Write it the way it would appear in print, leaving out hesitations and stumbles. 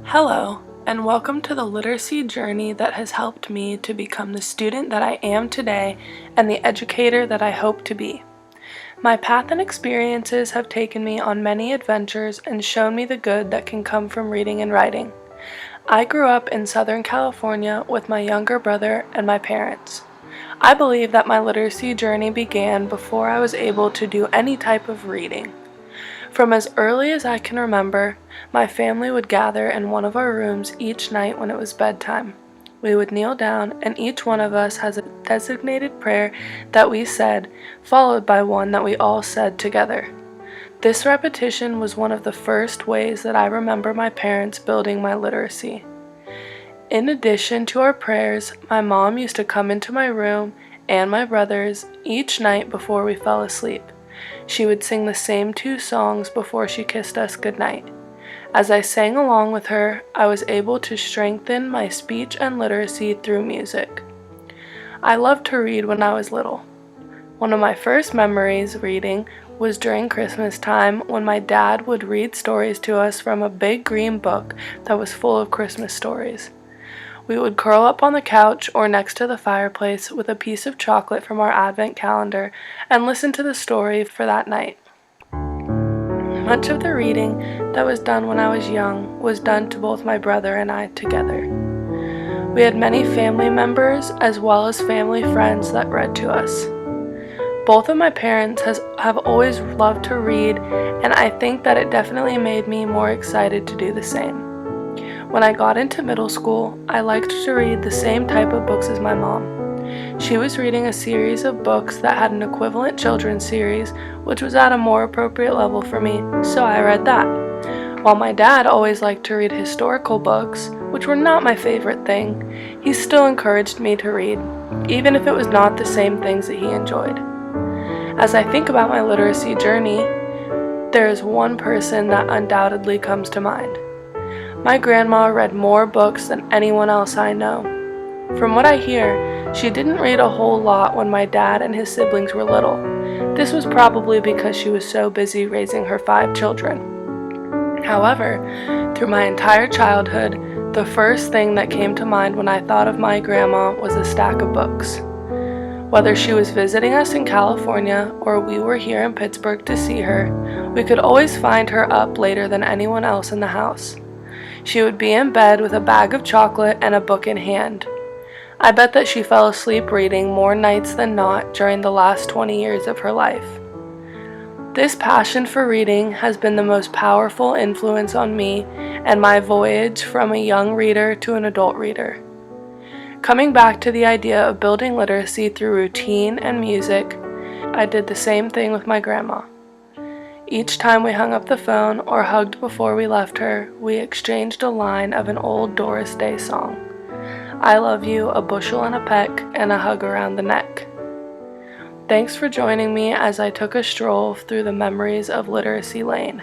Hello, and welcome to the literacy journey that has helped me to become the student that I am today and the educator that I hope to be. My path and experiences have taken me on many adventures and shown me the good that can come from reading and writing. I grew up in Southern California with my younger brother and my parents. I believe that my literacy journey began before I was able to do any type of reading. From as early as I can remember, my family would gather in one of our rooms each night when it was bedtime. We would kneel down, and each one of us has a designated prayer that we said, followed by one that we all said together. This repetition was one of the first ways that I remember my parents building my literacy. In addition to our prayers, my mom used to come into my room and my brother's each night before we fell asleep. She would sing the same 2 songs before she kissed us goodnight. As I sang along with her, I was able to strengthen my speech and literacy through music. I loved to read when I was little. One of my first memories reading was during Christmas time when my dad would read stories to us from a big green book that was full of Christmas stories. We would curl up on the couch or next to the fireplace with a piece of chocolate from our advent calendar and listen to the story for that night. Much of the reading that was done when I was young was done to both my brother and I together. We had many family members as well as family friends that read to us. Both of my parents have always loved to read, and I think that it definitely made me more excited to do the same. When I got into middle school, I liked to read the same type of books as my mom. She was reading a series of books that had an equivalent children's series, which was at a more appropriate level for me, so I read that. While my dad always liked to read historical books, which were not my favorite thing, he still encouraged me to read, even if it was not the same things that he enjoyed. As I think about my literacy journey, there is one person that undoubtedly comes to mind. My grandma read more books than anyone else I know. From what I hear, she didn't read a whole lot when my dad and his siblings were little. This was probably because she was so busy raising her 5 children. However, through my entire childhood, the first thing that came to mind when I thought of my grandma was a stack of books. Whether she was visiting us in California or we were here in Pittsburgh to see her, we could always find her up later than anyone else in the house. She would be in bed with a bag of chocolate and a book in hand. I bet that she fell asleep reading more nights than not during the last 20 years of her life. This passion for reading has been the most powerful influence on me and my voyage from a young reader to an adult reader. Coming back to the idea of building literacy through routine and music, I did the same thing with my grandma. Each time we hung up the phone or hugged before we left her, we exchanged a line of an old Doris Day song. I love you, a bushel and a peck, and a hug around the neck. Thanks for joining me as I took a stroll through the memories of Literacy Lane.